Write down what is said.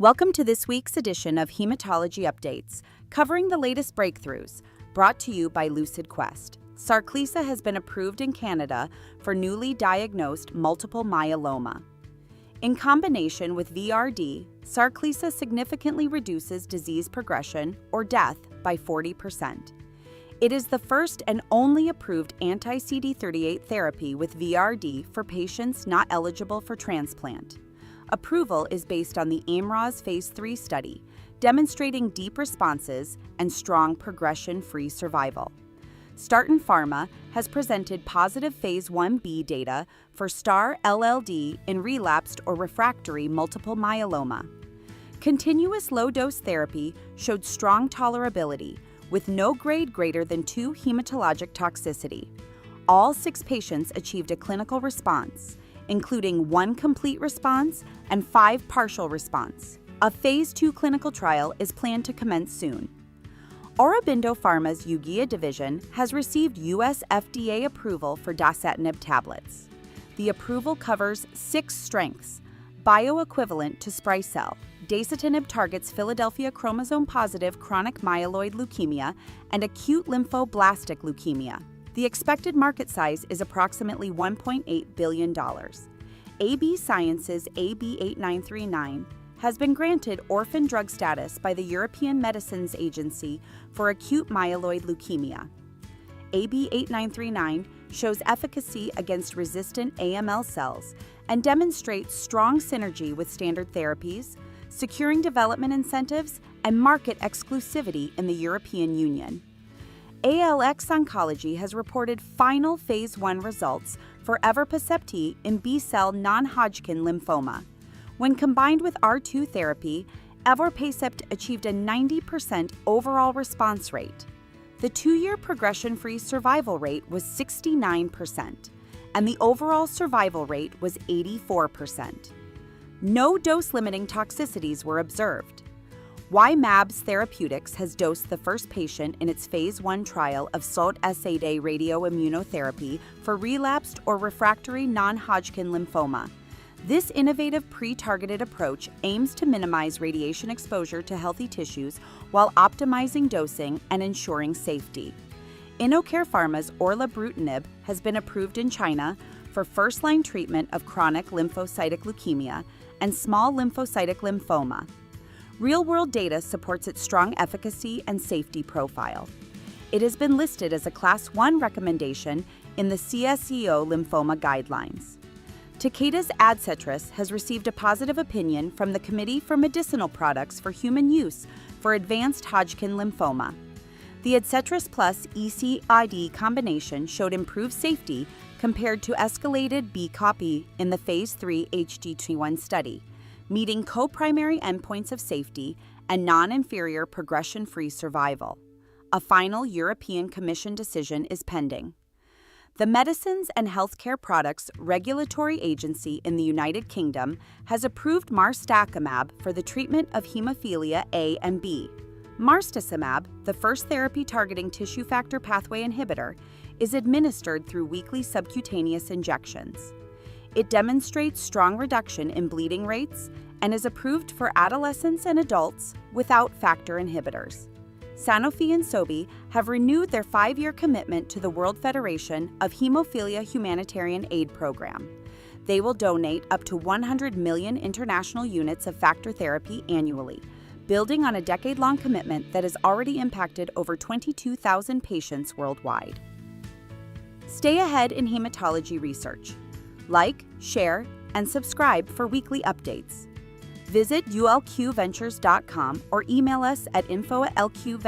Welcome to this week's edition of Hematology Updates, covering the latest breakthroughs, brought to you by LucidQuest. Sarclisa has been approved in Canada for newly diagnosed multiple myeloma. In combination with VRD, Sarclisa significantly reduces disease progression or death by 40%. It is the first and only approved anti-CD38 therapy with VRD for patients not eligible for transplant. Approval is based on the AMROZ Phase 3 study, demonstrating deep responses and strong progression-free survival. Starton Pharma has presented positive Phase 1b data for STAR-LLD in relapsed or refractory multiple myeloma. Continuous low-dose therapy showed strong tolerability, with no grade greater than 2 hematologic toxicity. All 6 patients achieved a clinical response, including 1 complete response and 5 partial response. A Phase 2 clinical trial is planned to commence soon. Aurobindo Pharma's UGIA division has received USFDA approval for dasatinib tablets. The approval covers 6 strengths, bioequivalent to Sprycel. Dasatinib targets Philadelphia chromosome-positive chronic myeloid leukemia and acute lymphoblastic leukemia. The expected market size is approximately $1.8 billion. AB Science's AB8939 has been granted orphan drug status by the European Medicines Agency for acute myeloid leukemia. AB8939 shows efficacy against resistant AML cells and demonstrates strong synergy with standard therapies, securing development incentives and market exclusivity in the European Union. ALX Oncology has reported final Phase 1 results for evorpacept in B-cell non-Hodgkin lymphoma. When combined with R2 therapy, evorpacept achieved a 90% overall response rate. The 2-year progression-free survival rate was 69%, and the overall survival rate was 84%. No dose-limiting toxicities were observed. Y-mAbs Therapeutics has dosed the first patient in its Phase 1 trial of STAR-LLD radioimmunotherapy for relapsed or refractory non-Hodgkin lymphoma. This innovative pre-targeted approach aims to minimize radiation exposure to healthy tissues while optimizing dosing and ensuring safety. InnoCare Pharma's orphan has been approved in China for first-line treatment of chronic lymphocytic leukemia and small lymphocytic lymphoma. Real-world data supports its strong efficacy and safety profile. It has been listed as a Class 1 recommendation in the CSCO lymphoma guidelines. Takeda's ADCETRIS has received a positive opinion from the Committee for Medicinal Products for Human Use for Advanced Hodgkin Lymphoma. The ADCETRIS plus ECID combination showed improved safety compared to escalated B-copy in the Phase 3 HD21 study, meeting co-primary endpoints of safety and non-inferior progression-free survival. A final European Commission decision is pending. The Medicines and Healthcare Products Regulatory Agency in the United Kingdom has approved marstacimab for the treatment of hemophilia A and B. Marstacimab, the first therapy targeting tissue factor pathway inhibitor, is administered through weekly subcutaneous injections. It demonstrates strong reduction in bleeding rates and is approved for adolescents and adults without factor inhibitors. Sanofi-Sobi have renewed their 5-year commitment to the World Federation of Hemophilia Humanitarian Aid Program. They will donate up to 100 million international units of factor therapy annually, building on a decade-long commitment that has already impacted over 22,000 patients worldwide. Stay ahead in hematology research. Like, share, and subscribe for weekly updates. Visit ulqventures.com or email us at info@lqventures.com.